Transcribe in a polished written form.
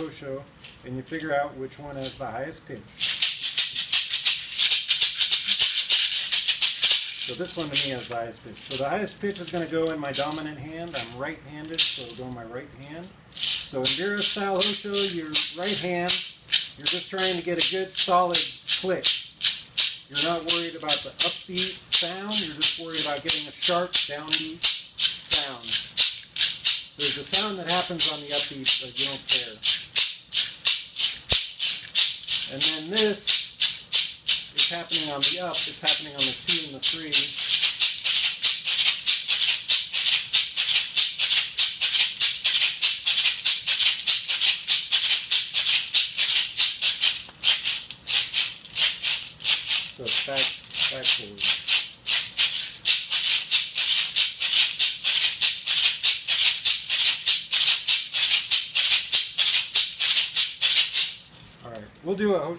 Hosho, and you figure out which one has the highest pitch. So this one to me has the highest pitch. So the highest pitch is going to go in my dominant hand. I'm right-handed, so it'll go in my right hand. So in mbira style Hosho, your right hand, you're just trying to get a good solid click. You're not worried about the upbeat sound, you're just worried about getting a sharp downbeat sound. There's a sound that happens on the upbeat, but you don't care. And then this is happening on the up, it's happening on the 2 and the 3. So it's back forward. All right, we'll do a Hosho.